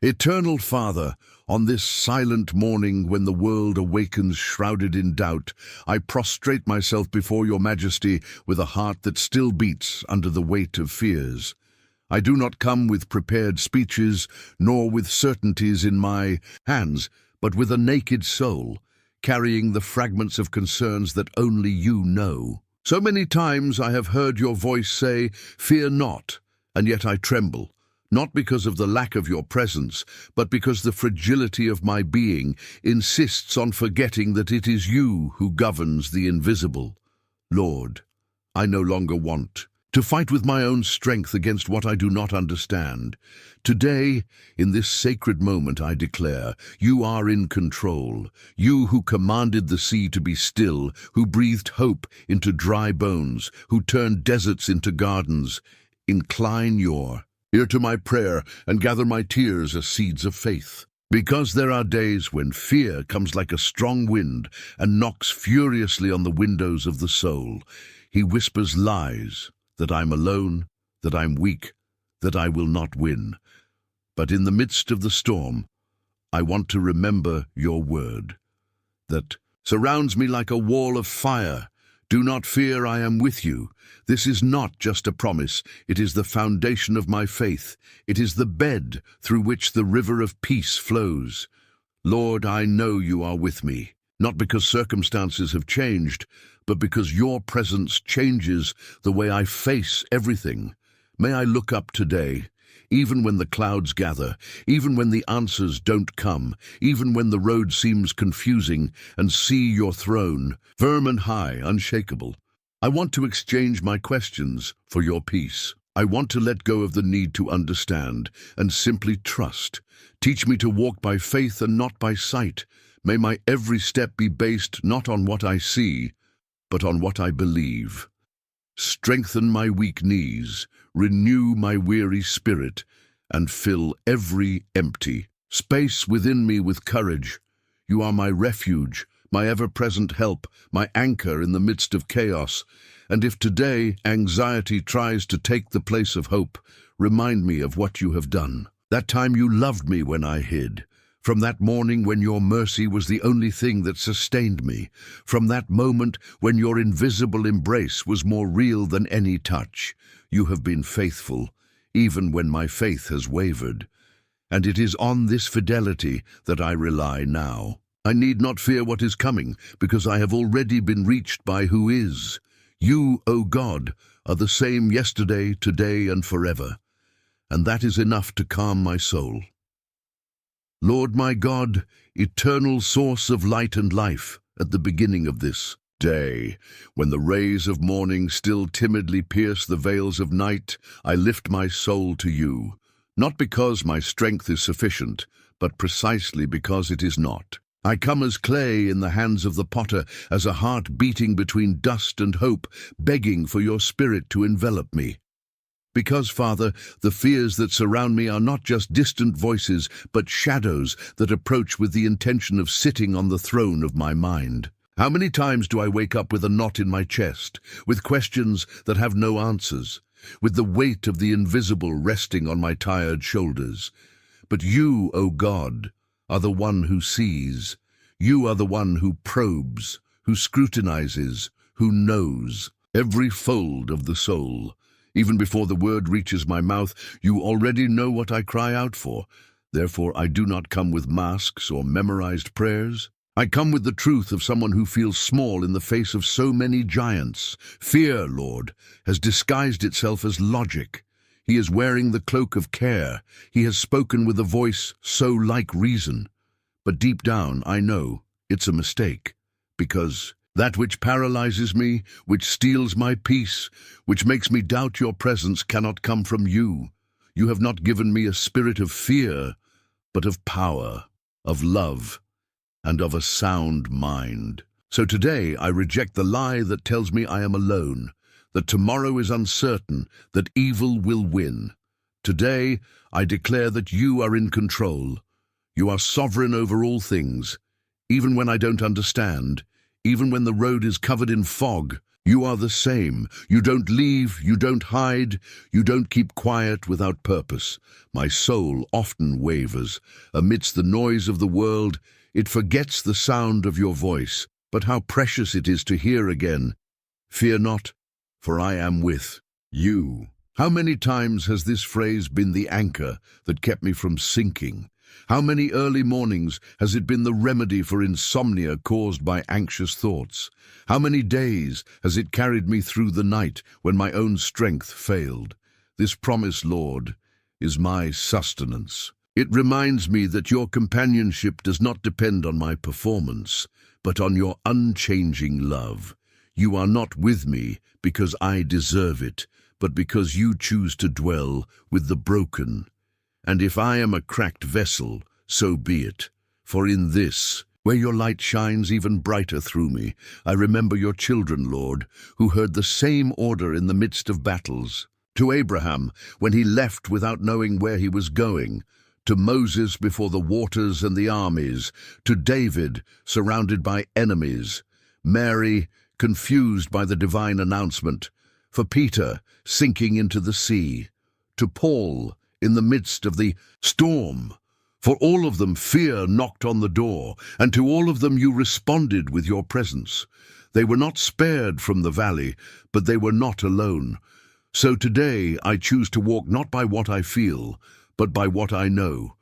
Eternal Father, on this silent morning when the world awakens shrouded in doubt, I prostrate myself before your majesty with a heart that still beats under the weight of fears. I do not come with prepared speeches, nor with certainties in my hands, but with a naked soul, carrying the fragments of concerns that only you know. So many times I have heard your voice say, "Fear not," and yet I tremble. Not because of the lack of your presence, but because the fragility of my being insists on forgetting that it is you who governs the invisible. Lord, I no longer want to fight with my own strength against what I do not understand. Today, in this sacred moment, I declare, you are in control. You who commanded the sea to be still, who breathed hope into dry bones, who turned deserts into gardens, incline your ear to my prayer and gather my tears as seeds of faith. Because there are days when fear comes like a strong wind and knocks furiously on the windows of the soul. He whispers lies, that I'm alone, that I'm weak, that I will not win. But in the midst of the storm, I want to remember your word, that surrounds me like a wall of fire. Do not fear, I am with you. This is not just a promise, it is the foundation of my faith. It is the bed through which the river of peace flows. Lord, I know you are with me, not because circumstances have changed, but because your presence changes the way I face everything. May I look up today, even when the clouds gather, even when the answers don't come, even when the road seems confusing, and see your throne, firm and high, unshakable. I want to exchange my questions for your peace. I want to let go of the need to understand and simply trust. Teach me to walk by faith and not by sight. May my every step be based not on what I see, but on what I believe. Strengthen my weak knees, renew my weary spirit, and fill every empty space within me with courage. You are my refuge, my ever-present help, my anchor in the midst of chaos. And if today anxiety tries to take the place of hope, remind me of what you have done. That time you loved me when I hid. From that morning when your mercy was the only thing that sustained me. From that moment when your invisible embrace was more real than any touch. You have been faithful, even when my faith has wavered. And it is on this fidelity that I rely now. I need not fear what is coming, because I have already been reached by who is. You, O God, are the same yesterday, today, and forever. And that is enough to calm my soul. Lord my God, eternal source of light and life, at the beginning of this day, when the rays of morning still timidly pierce the veils of night, I lift my soul to you, not because my strength is sufficient, but precisely because it is not. I come as clay in the hands of the potter, as a heart beating between dust and hope, begging for your spirit to envelop me. Because, Father, the fears that surround me are not just distant voices, but shadows that approach with the intention of sitting on the throne of my mind. How many times do I wake up with a knot in my chest, with questions that have no answers, with the weight of the invisible resting on my tired shoulders? But you, O God, are the one who sees. You are the one who probes, who scrutinizes, who knows every fold of the soul. Even before the word reaches my mouth, you already know what I cry out for. Therefore, I do not come with masks or memorized prayers. I come with the truth of someone who feels small in the face of so many giants. Fear, Lord, has disguised itself as logic. He is wearing the cloak of care. He has spoken with a voice so like reason. But deep down, I know it's a mistake, because that which paralyzes me, which steals my peace, which makes me doubt your presence cannot come from you. You have not given me a spirit of fear, but of power, of love, and of a sound mind. So today I reject the lie that tells me I am alone, that tomorrow is uncertain, that evil will win. Today I declare that you are in control. You are sovereign over all things, even when I don't understand. Even when the road is covered in fog, You are the same. You don't leave, you don't hide, you don't keep quiet without purpose. My soul often wavers. Amidst the noise of the world, it forgets the sound of your voice. But how precious it is to hear again, "Fear not, for I am with you." How many times has this phrase been the anchor that kept me from sinking? How many early mornings has it been the remedy for insomnia caused by anxious thoughts? How many days has it carried me through the night when my own strength failed? This promise, Lord, is my sustenance. It reminds me that your companionship does not depend on my performance, but on your unchanging love. You are not with me because I deserve it, but because you choose to dwell with the broken. And if I am a cracked vessel, so be it. For in this, where your light shines even brighter through me, I remember your children, Lord, who heard the same order in the midst of battles. To Abraham, when he left without knowing where he was going, to Moses before the waters and the armies, to David, surrounded by enemies, Mary, confused by the divine announcement, for Peter, sinking into the sea, to Paul, in the midst of the storm. For all of them fear knocked on the door, and to all of them you responded with your presence. They were not spared from the valley, but they were not alone. So today I choose to walk not by what I feel, but by what I know.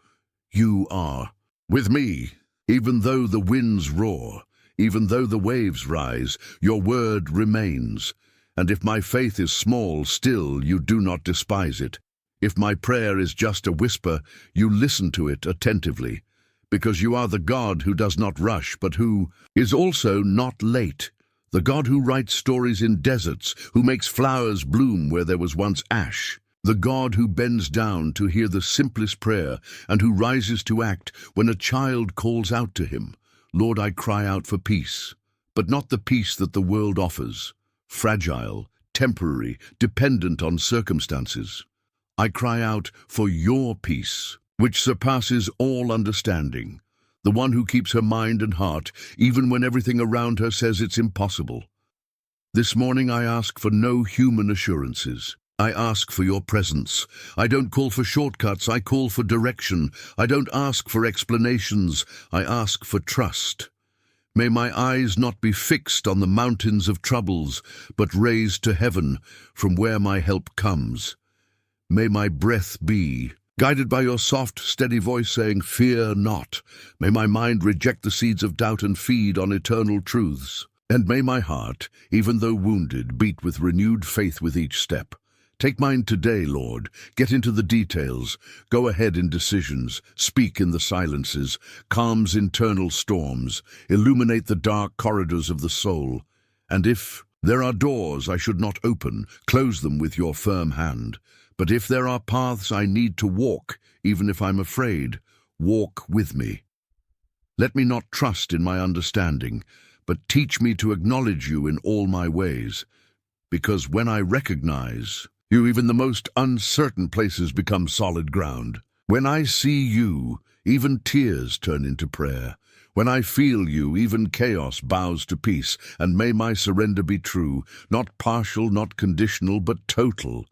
You are with me, even though the winds roar, even though the waves rise, your word remains. And if my faith is small, still you do not despise it. If my prayer is just a whisper, you listen to it attentively, because you are the God who does not rush, but who is also not late, the God who writes stories in deserts, who makes flowers bloom where there was once ash, the God who bends down to hear the simplest prayer and who rises to act when a child calls out to him. Lord, I cry out for peace, but not the peace that the world offers, fragile, temporary, dependent on circumstances. I cry out for your peace, which surpasses all understanding, the one who keeps her mind and heart, even when everything around her says it's impossible. This morning I ask for no human assurances. I ask for your presence. I don't call for shortcuts, I call for direction. I don't ask for explanations, I ask for trust. May my eyes not be fixed on the mountains of troubles, but raised to heaven, from where my help comes. May my breath be guided by your soft, steady voice saying, "Fear not." May my mind reject the seeds of doubt and feed on eternal truths. And may my heart, even though wounded, beat with renewed faith with each step. Take mine today, Lord. Get into the details. Go ahead in decisions. Speak in the silences. Calms internal storms. Illuminate the dark corridors of the soul. And if there are doors I should not open, close them with your firm hand. But if there are paths I need to walk, even if I'm afraid, walk with me. Let me not trust in my understanding, but teach me to acknowledge you in all my ways. Because when I recognize you, even the most uncertain places become solid ground. When I see you, even tears turn into prayer. When I feel you, even chaos bows to peace. And may my surrender be true, not partial, not conditional, but total.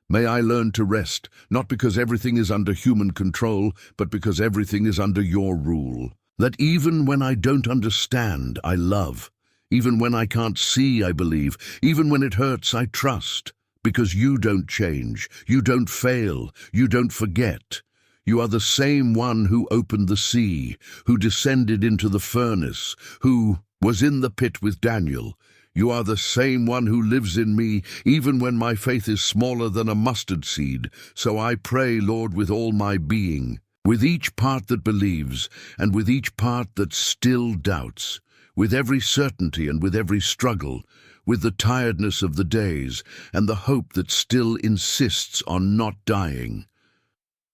May I learn to rest, not because everything is under human control, but because everything is under your rule. That even when I don't understand, I love. Even when I can't see, I believe. Even when it hurts, I trust. Because you don't change, you don't fail, you don't forget. You are the same one who opened the sea, who descended into the furnace, who was in the pit with Daniel. You are the same one who lives in me, even when my faith is smaller than a mustard seed. So I pray, Lord, with all my being, with each part that believes, and with each part that still doubts, with every certainty and with every struggle, with the tiredness of the days and the hope that still insists on not dying.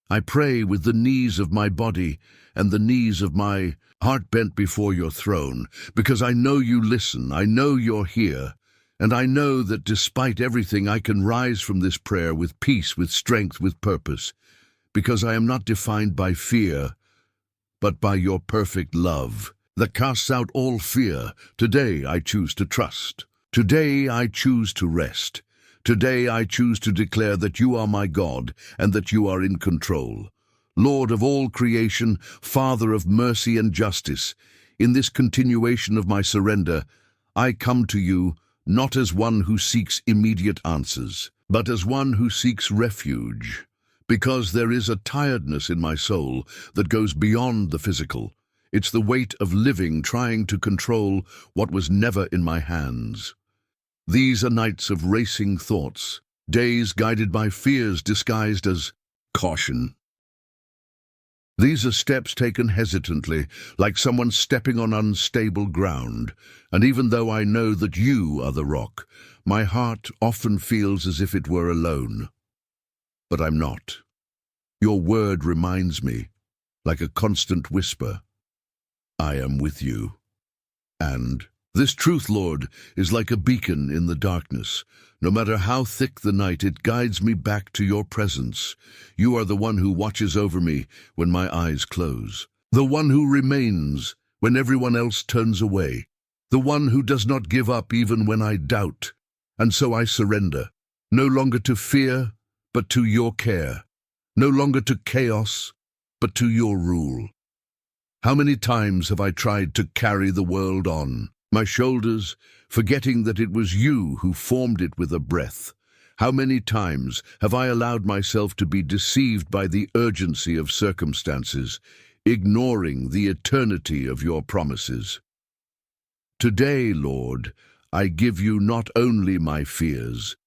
I pray with the knees of my body and the knees of my heart bent before your throne, because I know you listen, I know you're here, and I know that despite everything I can rise from this prayer with peace, with strength, with purpose, because I am not defined by fear, but by your perfect love that casts out all fear. Today I choose to trust. Today I choose to rest. Today I choose to declare that you are my God and that you are in control. Lord of all creation, Father of mercy and justice, in this continuation of my surrender, I come to you not as one who seeks immediate answers, but as one who seeks refuge, because there is a tiredness in my soul that goes beyond the physical. It's the weight of living trying to control what was never in my hands. These are nights of racing thoughts, days guided by fears disguised as caution. These are steps taken hesitantly, like someone stepping on unstable ground, and even though I know that you are the rock, my heart often feels as if it were alone. But I'm not. Your word reminds me, like a constant whisper, I am with you. And this truth, Lord, is like a beacon in the darkness. No matter how thick the night, it guides me back to your presence. You are the one who watches over me when my eyes close, the one who remains when everyone else turns away, the one who does not give up even when I doubt. And so I surrender, no longer to fear, but to your care, no longer to chaos, but to your rule. How many times have I tried to carry the world on my shoulders, forgetting that it was you who formed it with a breath? How many times have I allowed myself to be deceived by the urgency of circumstances, ignoring the eternity of your promises? Today, Lord, I give you not only my fears,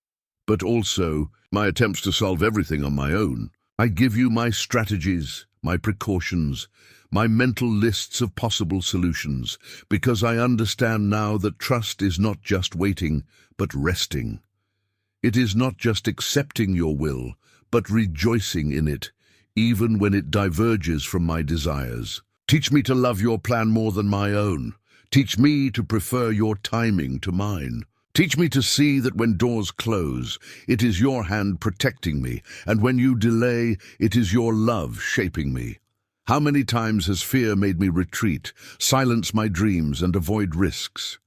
but also my attempts to solve everything on my own. I give you my strategies, my precautions, my mental lists of possible solutions, because I understand now that trust is not just waiting, but resting. It is not just accepting your will, but rejoicing in it, even when it diverges from my desires. Teach me to love your plan more than my own. Teach me to prefer your timing to mine. Teach me to see that when doors close, it is your hand protecting me, and when you delay, it is your love shaping me. How many times has fear made me retreat, silence my dreams, and avoid risks?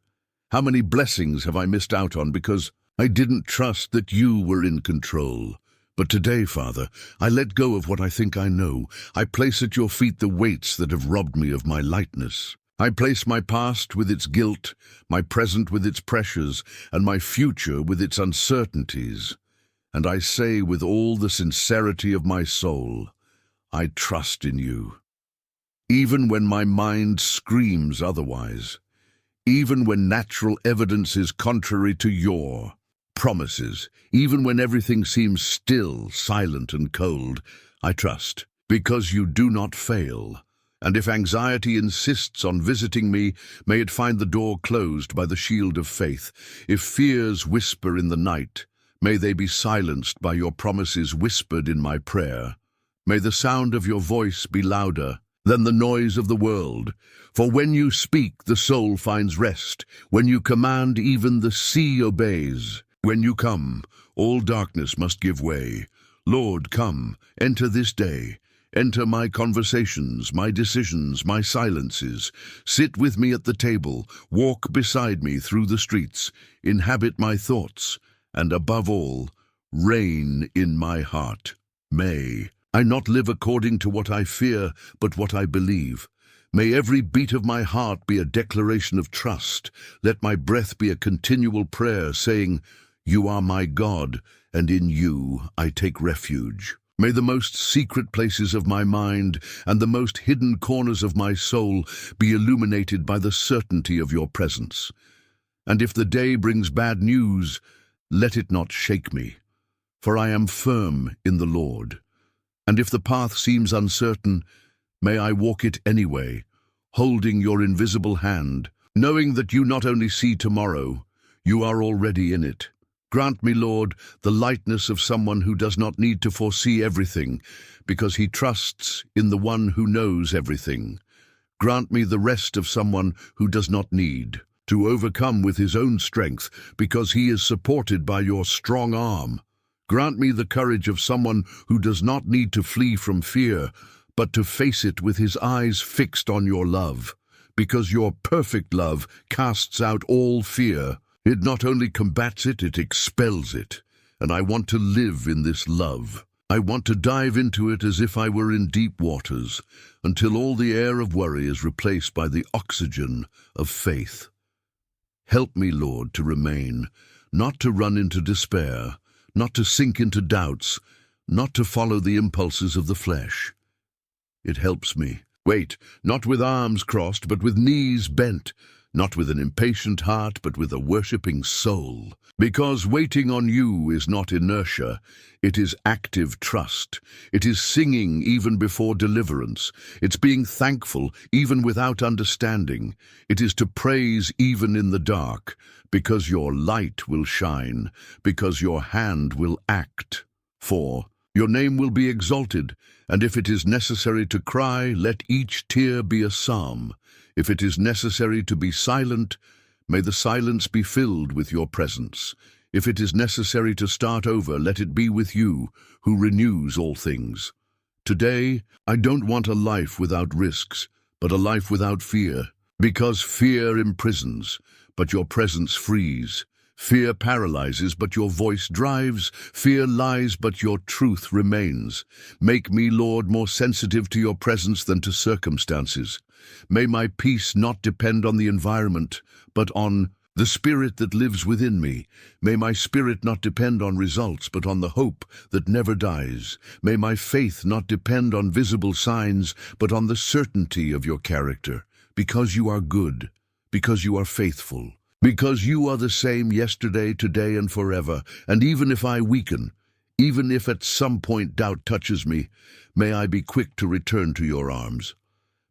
How many blessings have I missed out on because I didn't trust that you were in control? But today, Father, I let go of what I think I know. I place at your feet the weights that have robbed me of my lightness. I place my past with its guilt, my present with its pressures, and my future with its uncertainties. And I say with all the sincerity of my soul, I trust in you. Even when my mind screams otherwise, even when natural evidence is contrary to your promises, even when everything seems still, silent, and cold, I trust, because you do not fail. And if anxiety insists on visiting me, may it find the door closed by the shield of faith. If fears whisper in the night, may they be silenced by your promises whispered in my prayer. May the sound of your voice be louder than the noise of the world. For when you speak, the soul finds rest. When you command, even the sea obeys. When you come, all darkness must give way. Lord, come, enter this day. Enter my conversations, my decisions, my silences. Sit with me at the table, walk beside me through the streets, inhabit my thoughts, and above all, reign in my heart. May I not live according to what I fear, but what I believe. May every beat of my heart be a declaration of trust. Let my breath be a continual prayer, saying, You are my God, and in you I take refuge. May the most secret places of my mind and the most hidden corners of my soul be illuminated by the certainty of your presence. And if the day brings bad news, let it not shake me, for I am firm in the Lord. And if the path seems uncertain, may I walk it anyway, holding your invisible hand, knowing that you not only see tomorrow, you are already in it. Grant me, Lord, the lightness of someone who does not need to foresee everything, because he trusts in the one who knows everything. Grant me the rest of someone who does not need to overcome with his own strength, because he is supported by your strong arm. Grant me the courage of someone who does not need to flee from fear, but to face it with his eyes fixed on your love, because your perfect love casts out all fear. It not only combats it, it expels it. And I want to live in this love. I want to dive into it as if I were in deep waters, until all the air of worry is replaced by the oxygen of faith. Help me, Lord, to remain, not to run into despair, not to sink into doubts, not to follow the impulses of the flesh. It helps me. Wait, not with arms crossed, but with knees bent, not with an impatient heart, but with a worshipping soul. Because waiting on you is not inertia, it is active trust. It is singing even before deliverance. It's being thankful even without understanding. It is to praise even in the dark, because your light will shine, because your hand will act. For your name will be exalted, and if it is necessary to cry, let each tear be a psalm. If it is necessary to be silent, may the silence be filled with your presence. If it is necessary to start over, let it be with you, who renews all things. Today, I don't want a life without risks, but a life without fear, because fear imprisons, but your presence frees. Fear paralyzes, but your voice drives. Fear lies, but your truth remains. Make me, Lord, more sensitive to your presence than to circumstances. May my peace not depend on the environment, but on the spirit that lives within me. May my spirit not depend on results, but on the hope that never dies. May my faith not depend on visible signs, but on the certainty of your character, because you are good, because you are faithful. Because you are the same yesterday, today, and forever. And even if I weaken, even if at some point doubt touches me, may I be quick to return to your arms.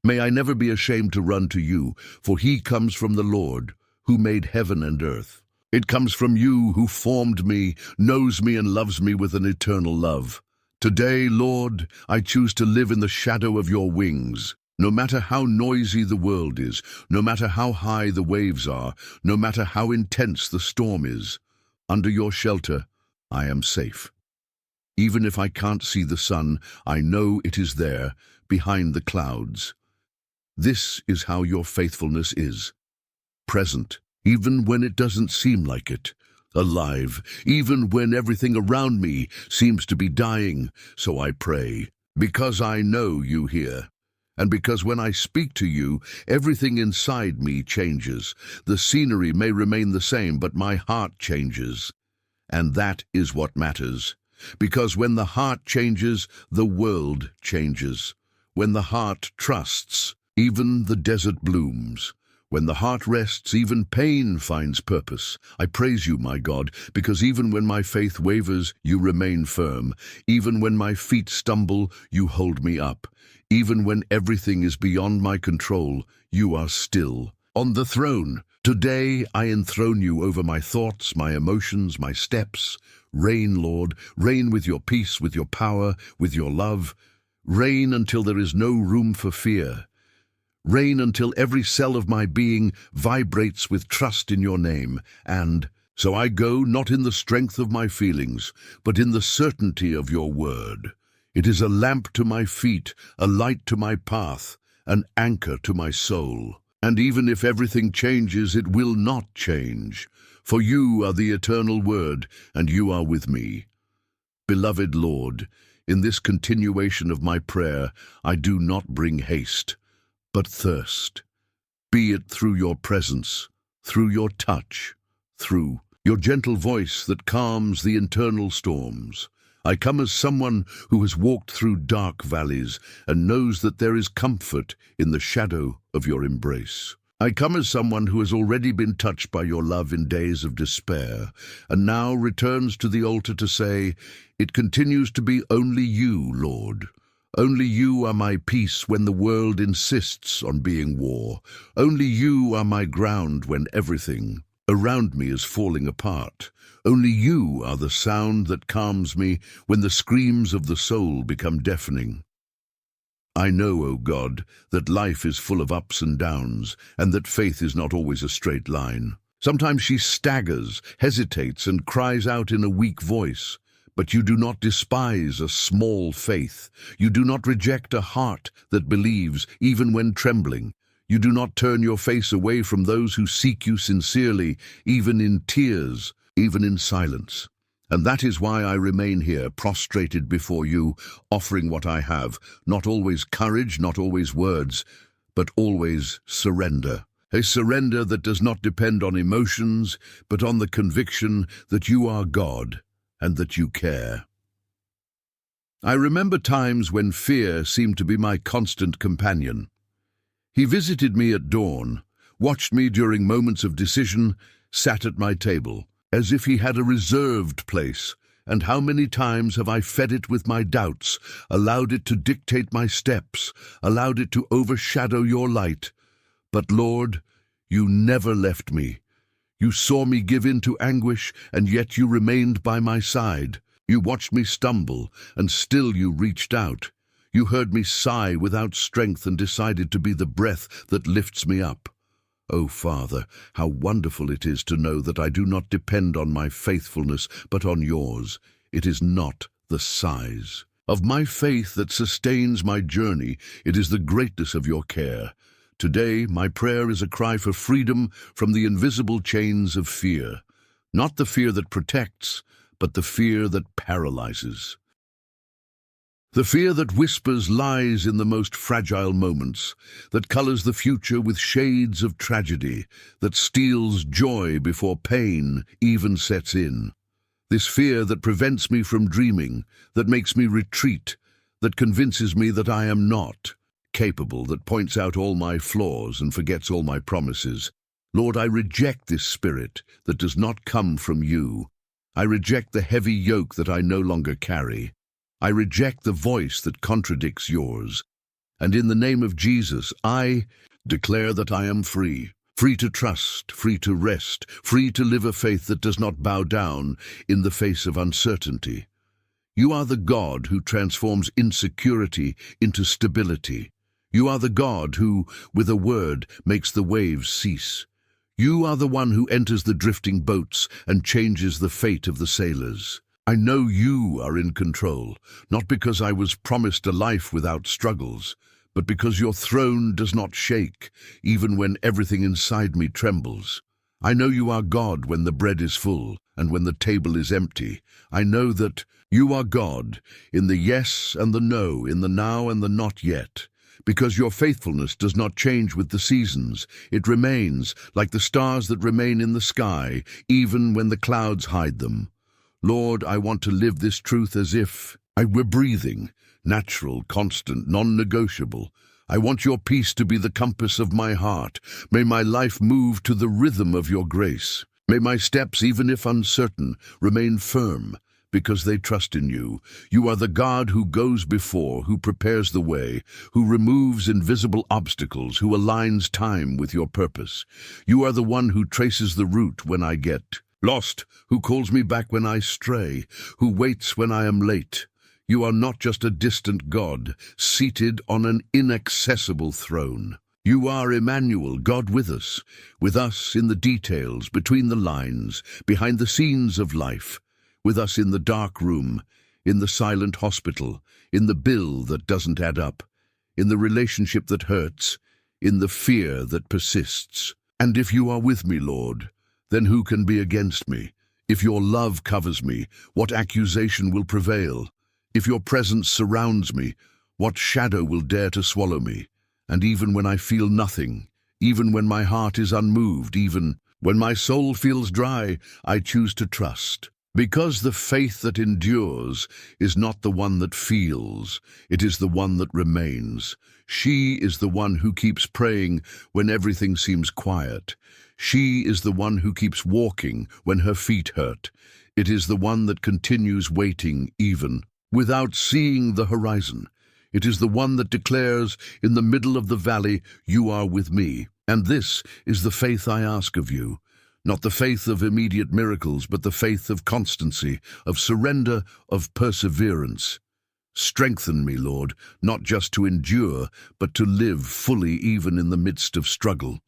May I never be ashamed to run to you, for he comes from the Lord, who made heaven and earth. It comes from you who formed me, knows me, and loves me with an eternal love. Today, Lord, I choose to live in the shadow of your wings. No matter how noisy the world is, no matter how high the waves are, no matter how intense the storm is, under your shelter, I am safe. Even if I can't see the sun, I know it is there, behind the clouds. This is how your faithfulness is. Present, even when it doesn't seem like it. Alive, even when everything around me seems to be dying. So I pray, because I know you hear. And because when I speak to you, everything inside me changes. The scenery may remain the same, but my heart changes. And that is what matters. Because when the heart changes, the world changes. When the heart trusts, even the desert blooms. When the heart rests, even pain finds purpose. I praise you, my God, because even when my faith wavers, you remain firm. Even when my feet stumble, you hold me up. Even when everything is beyond my control, you are still on the throne. Today I enthrone you over my thoughts, my emotions, my steps. Reign, Lord, reign with your peace, with your power, with your love. Reign until there is no room for fear. Reign until every cell of my being vibrates with trust in your name. And so I go not in the strength of my feelings, but in the certainty of your word. It is a lamp to my feet, a light to my path, an anchor to my soul. And even if everything changes, it will not change. For you are the eternal word, and you are with me. Beloved Lord, in this continuation of my prayer, I do not bring haste, but thirst. Be it through your presence, through your touch, through your gentle voice that calms the internal storms. I come as someone who has walked through dark valleys and knows that there is comfort in the shadow of your embrace. I come as someone who has already been touched by your love in days of despair, and now returns to the altar to say, it continues to be only you, Lord. Only you are my peace when the world insists on being war. Only you are my ground when everything around me is falling apart. Only you are the sound that calms me when the screams of the soul become deafening. I know, O God, that life is full of ups and downs, and that faith is not always a straight line. Sometimes she staggers, hesitates, and cries out in a weak voice. But you do not despise a small faith. You do not reject a heart that believes, even when trembling. You do not turn your face away from those who seek you sincerely, even in tears, even in silence. And that is why I remain here, prostrated before you, offering what I have, not always courage, not always words, but always surrender. A surrender that does not depend on emotions, but on the conviction that you are God and that you care. I remember times when fear seemed to be my constant companion. He visited me at dawn, watched me during moments of decision, sat at my table, as if he had a reserved place. And how many times have I fed it with my doubts, allowed it to dictate my steps, allowed it to overshadow your light? But Lord, you never left me. You saw me give in to anguish, and yet you remained by my side. You watched me stumble, and still you reached out. You heard me sigh without strength and decided to be the breath that lifts me up. Oh, Father, how wonderful it is to know that I do not depend on my faithfulness, but on yours. It is not the size of my faith that sustains my journey. It is the greatness of your care. Today, my prayer is a cry for freedom from the invisible chains of fear. Not the fear that protects, but the fear that paralyzes. The fear that whispers lies in the most fragile moments, that colors the future with shades of tragedy, that steals joy before pain even sets in. This fear that prevents me from dreaming, that makes me retreat, that convinces me that I am not capable, that points out all my flaws and forgets all my promises. Lord, I reject this spirit that does not come from you. I reject the heavy yoke that I no longer carry. I reject the voice that contradicts yours. And in the name of Jesus, I declare that I am free. Free to trust, free to rest, free to live a faith that does not bow down in the face of uncertainty. You are the God who transforms insecurity into stability. You are the God who, with a word, makes the waves cease. You are the one who enters the drifting boats and changes the fate of the sailors. I know you are in control, not because I was promised a life without struggles, but because your throne does not shake, even when everything inside me trembles. I know you are God when the bread is full and when the table is empty. I know that you are God in the yes and the no, in the now and the not yet. Because your faithfulness does not change with the seasons. It remains like the stars that remain in the sky, even when the clouds hide them. Lord, I want to live this truth as if I were breathing, natural, constant, non-negotiable. I want your peace to be the compass of my heart. May my life move to the rhythm of your grace. May my steps, even if uncertain, remain firm, because they trust in you. You are the God who goes before, who prepares the way, who removes invisible obstacles, who aligns time with your purpose. You are the one who traces the route when I get lost, who calls me back when I stray, who waits when I am late. You are not just a distant God, seated on an inaccessible throne. You are Emmanuel, God with us in the details, between the lines, behind the scenes of life, with us in the dark room, in the silent hospital, in the bill that doesn't add up, in the relationship that hurts, in the fear that persists. And if you are with me, Lord, then who can be against me? If your love covers me, what accusation will prevail? If your presence surrounds me, what shadow will dare to swallow me? And even when I feel nothing, even when my heart is unmoved, even when my soul feels dry, I choose to trust. Because the faith that endures is not the one that feels, it is the one that remains. She is the one who keeps praying when everything seems quiet. She is the one who keeps walking when her feet hurt. It is the one that continues waiting even without seeing the horizon. It is the one that declares, in the middle of the valley, you are with me. And this is the faith I ask of you. Not the faith of immediate miracles, but the faith of constancy, of surrender, of perseverance. Strengthen me, Lord, not just to endure, but to live fully even in the midst of struggle.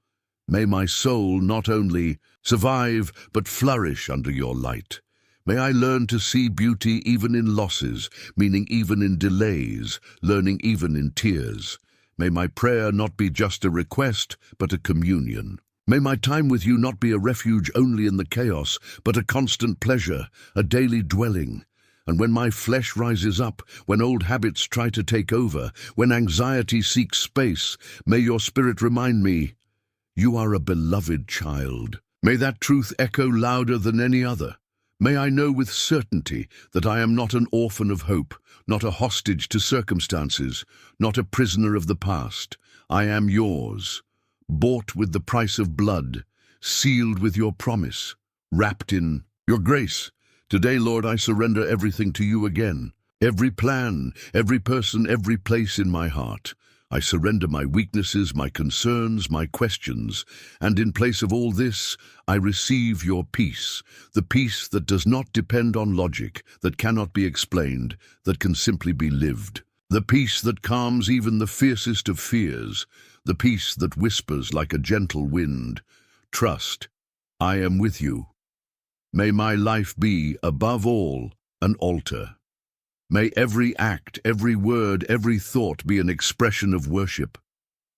May my soul not only survive, but flourish under your light. May I learn to see beauty even in losses, meaning even in delays, learning even in tears. May my prayer not be just a request, but a communion. May my time with you not be a refuge only in the chaos, but a constant pleasure, a daily dwelling. And when my flesh rises up, when old habits try to take over, when anxiety seeks space, may your spirit remind me, you are a beloved child. May that truth echo louder than any other. May I know with certainty that I am not an orphan of hope, not a hostage to circumstances, not a prisoner of the past. I am yours, bought with the price of blood, sealed with your promise, wrapped in your grace. Today, Lord, I surrender everything to you again. Every plan, every person, every place in my heart. I surrender my weaknesses, my concerns, my questions, and in place of all this, I receive your peace, the peace that does not depend on logic, that cannot be explained, that can simply be lived. The peace that calms even the fiercest of fears, the peace that whispers like a gentle wind. Trust, I am with you. May my life be, above all, an altar. May every act, every word, every thought be an expression of worship.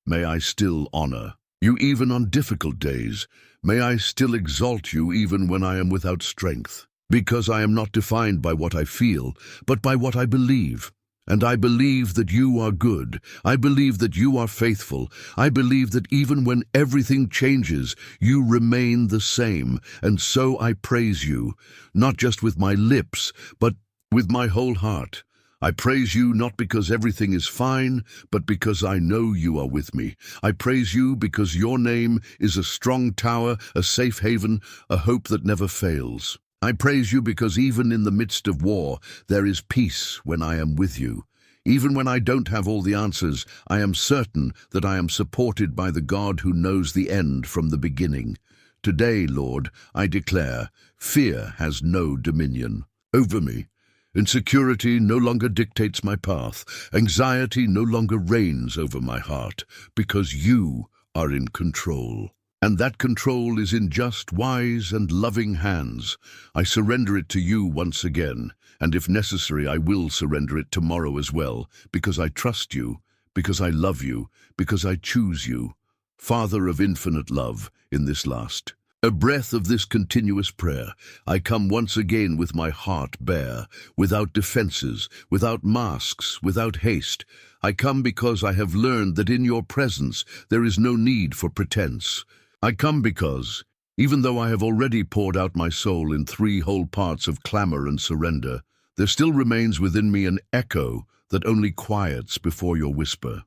May I still honor you even on difficult days. May I still exalt you even when I am without strength. Because I am not defined by what I feel, but by what I believe. And I believe that you are good. I believe that you are faithful. I believe that even when everything changes, you remain the same. And so I praise you, not just with my lips, but with my whole heart. I praise you not because everything is fine, but because I know you are with me. I praise you because your name is a strong tower, a safe haven, a hope that never fails. I praise you because even in the midst of war, there is peace when I am with you. Even when I don't have all the answers, I am certain that I am supported by the God who knows the end from the beginning. Today, Lord, I declare, fear has no dominion over me. Insecurity no longer dictates my path. Anxiety no longer reigns over my heart, because you are in control. And that control is in just, wise, and loving hands. I surrender it to you once again, and if necessary, I will surrender it tomorrow as well, because I trust you, because I love you, because I choose you, Father of infinite love, in this last a breath of this continuous prayer. I come once again with my heart bare, without defenses, without masks, without haste. I come because I have learned that in your presence there is no need for pretense. I come because, even though I have already poured out my soul in 3 whole parts of clamor and surrender, there still remains within me an echo that only quiets before your whisper.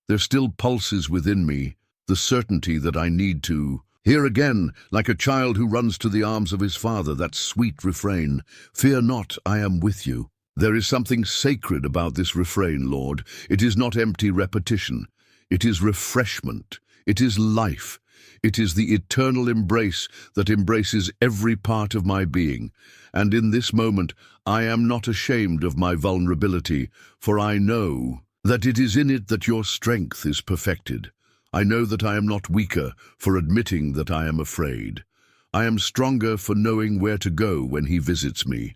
There still pulses within me the certainty that I need to hear again, like a child who runs to the arms of his father, that sweet refrain, "Fear not, I am with you." There is something sacred about this refrain, Lord. It is not empty repetition. It is refreshment. It is life. It is the eternal embrace that embraces every part of my being. And in this moment, I am not ashamed of my vulnerability, for I know that it is in it that your strength is perfected. I know that I am not weaker for admitting that I am afraid. I am stronger for knowing where to go when he visits me.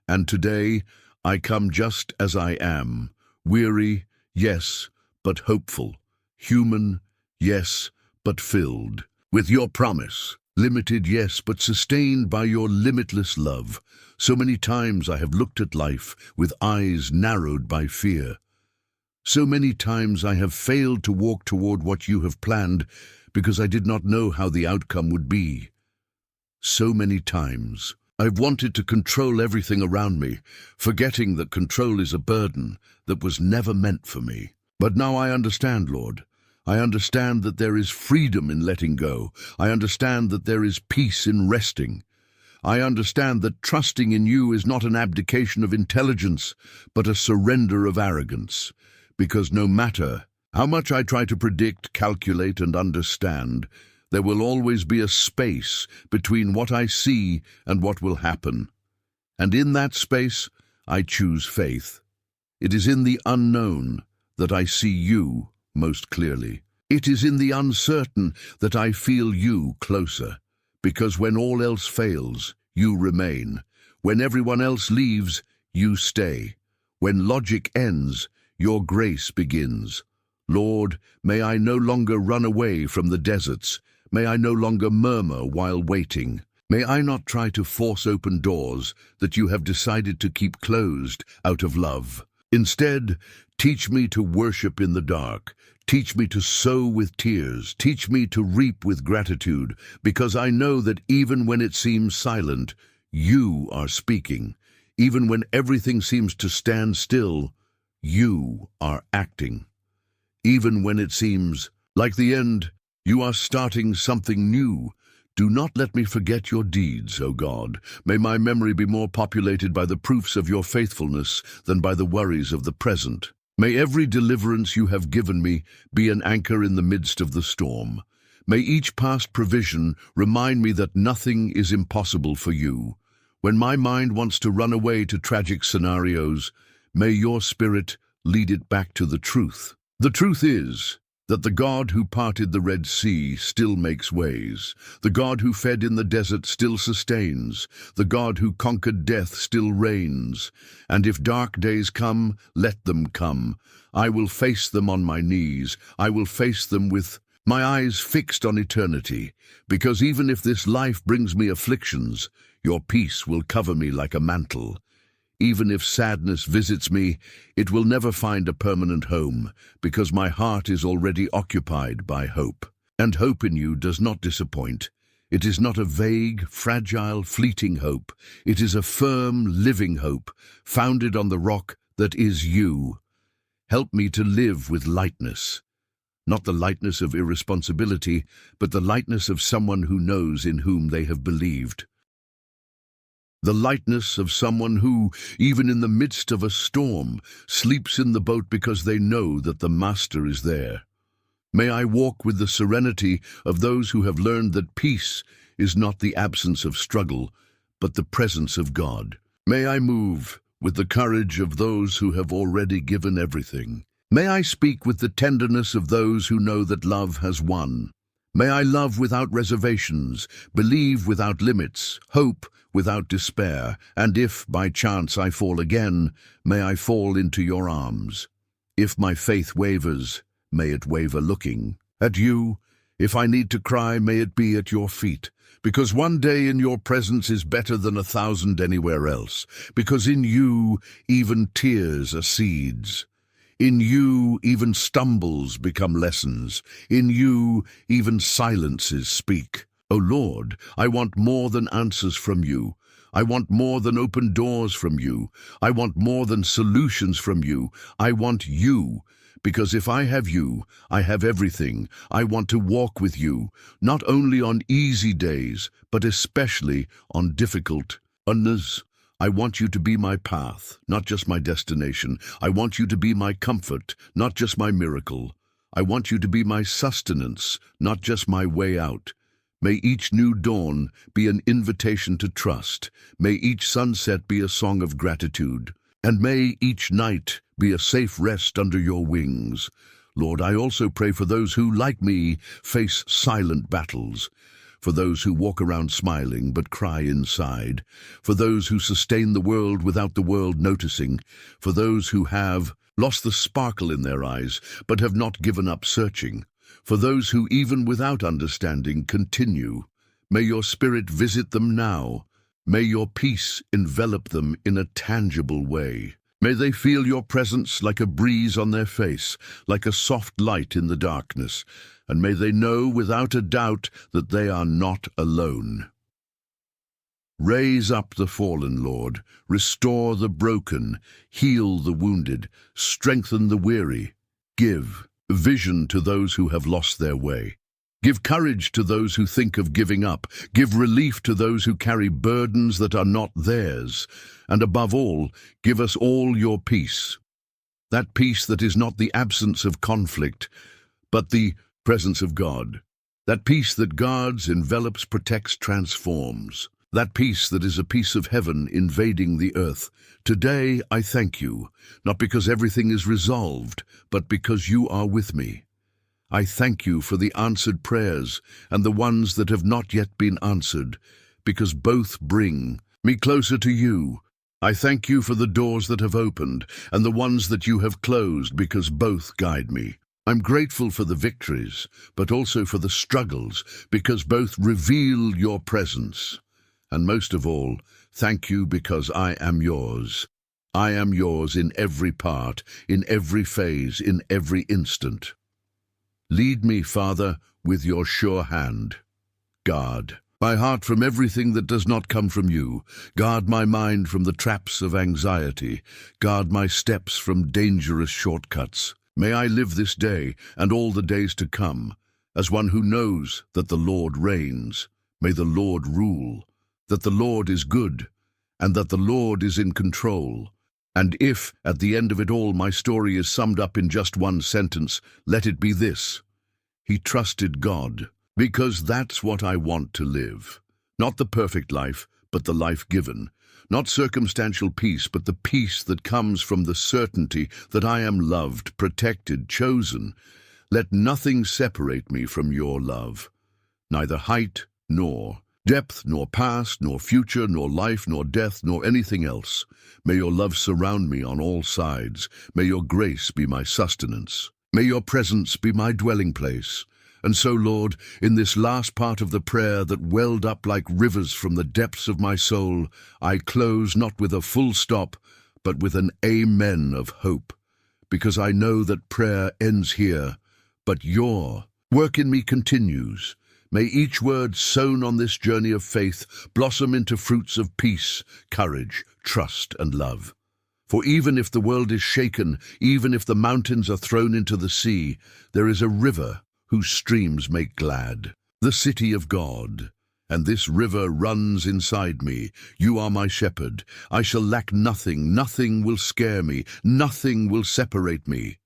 And today, I come just as I am, weary, yes, but hopeful, human, yes, but filled with your promise, limited, yes, but sustained by your limitless love. So many times I have looked at life with eyes narrowed by fear. So many times I have failed to walk toward what you have planned because I did not know how the outcome would be. So many times I've wanted to control everything around me, forgetting that control is a burden that was never meant for me. But now I understand, Lord. I understand that there is freedom in letting go. I understand that there is peace in resting. I understand that trusting in you is not an abdication of intelligence, but a surrender of arrogance. Because no matter how much I try to predict, calculate, and understand, there will always be a space between what I see and what will happen. And in that space, I choose faith. It is in the unknown that I see you most clearly. It is in the uncertain that I feel you closer. Because when all else fails, you remain. When everyone else leaves, you stay. When logic ends, your grace begins. Lord, may I no longer run away from the deserts. May I no longer murmur while waiting. May I not try to force open doors that you have decided to keep closed out of love. Instead, teach me to worship in the dark. Teach me to sow with tears. Teach me to reap with gratitude, because I know that even when it seems silent, you are speaking. Even when everything seems to stand still, you are acting. Even when it seems like the end, you are starting something new. Do not let me forget your deeds, O God. May my memory be more populated by the proofs of your faithfulness than by the worries of the present. May every deliverance you have given me be an anchor in the midst of the storm. May each past provision remind me that nothing is impossible for you. When my mind wants to run away to tragic scenarios, may your spirit lead it back to the truth. The truth is that the God who parted the Red Sea still makes ways. The God who fed in the desert still sustains. The God who conquered death still reigns. And if dark days come, let them come. I will face them on my knees. I will face them with my eyes fixed on eternity, because even if this life brings me afflictions, your peace will cover me like a mantle. Even if sadness visits me, it will never find a permanent home, because my heart is already occupied by hope. And hope in you does not disappoint. It is not a vague, fragile, fleeting hope. It is a firm, living hope, founded on the rock that is you. Help me to live with lightness. Not the lightness of irresponsibility, but the lightness of someone who knows in whom they have believed. The lightness of someone who, even in the midst of a storm, sleeps in the boat because they know that the Master is there. May I walk with the serenity of those who have learned that peace is not the absence of struggle, but the presence of God. May I move with the courage of those who have already given everything. May I speak with the tenderness of those who know that love has won. May I love without reservations, believe without limits, hope without despair, and if by chance I fall again, may I fall into your arms. If my faith wavers, may it waver looking at you. If I need to cry, may it be at your feet, because one day in your presence is better than 1,000 anywhere else, because in you even tears are seeds. In you, even stumbles become lessons. In you, even silences speak. O Lord, I want more than answers from you. I want more than open doors from you. I want more than solutions from you. I want you, because if I have you, I have everything. I want to walk with you, not only on easy days, but especially on difficult ones. I want you to be my path, not just my destination. I want you to be my comfort, not just my miracle. I want you to be my sustenance, not just my way out. May each new dawn be an invitation to trust. May each sunset be a song of gratitude. And may each night be a safe rest under your wings. Lord, I also pray for those who, like me, face silent battles. For those who walk around smiling but cry inside, for those who sustain the world without the world noticing, for those who have lost the sparkle in their eyes but have not given up searching, for those who even without understanding continue. May your Spirit visit them now. May your peace envelop them in a tangible way. May they feel your presence like a breeze on their face, like a soft light in the darkness, and may they know without a doubt that they are not alone. Raise up the fallen, Lord, restore the broken, heal the wounded, strengthen the weary. Give vision to those who have lost their way. Give courage to those who think of giving up. Give relief to those who carry burdens that are not theirs. And above all, give us all your peace. That peace that is not the absence of conflict, but the presence of God. That peace that guards, envelops, protects, transforms. That peace that is a piece of heaven invading the earth. Today I thank you, not because everything is resolved, but because you are with me. I thank you for the answered prayers and the ones that have not yet been answered, because both bring me closer to you. I thank you for the doors that have opened and the ones that you have closed, because both guide me. I'm grateful for the victories, but also for the struggles, because both reveal your presence. And most of all, thank you because I am yours. I am yours in every part, in every phase, in every instant. Lead me, Father, with your sure hand. Guard my heart from everything that does not come from you. Guard my mind from the traps of anxiety. Guard my steps from dangerous shortcuts. May I live this day and all the days to come as one who knows that the Lord reigns. May the Lord rule, that the Lord is good, and that the Lord is in control. And if, at the end of it all, my story is summed up in just one sentence, let it be this: he trusted God. Because that's what I want to live. Not the perfect life, but the life given. Not circumstantial peace, but the peace that comes from the certainty that I am loved, protected, chosen. Let nothing separate me from your love. Neither height, nor depth, nor past, nor future, nor life, nor death, nor anything else. May your love surround me on all sides. May your grace be my sustenance. May your presence be my dwelling place. And so, Lord, in this last part of the prayer that welled up like rivers from the depths of my soul, I close not with a full stop, but with an amen of hope, because I know that prayer ends here, but your work in me continues. May each word sown on this journey of faith blossom into fruits of peace, courage, trust, and love. For even if the world is shaken, even if the mountains are thrown into the sea, there is a river whose streams make glad, the city of God. And this river runs inside me. You are my shepherd. I shall lack nothing. Nothing will scare me. Nothing will separate me.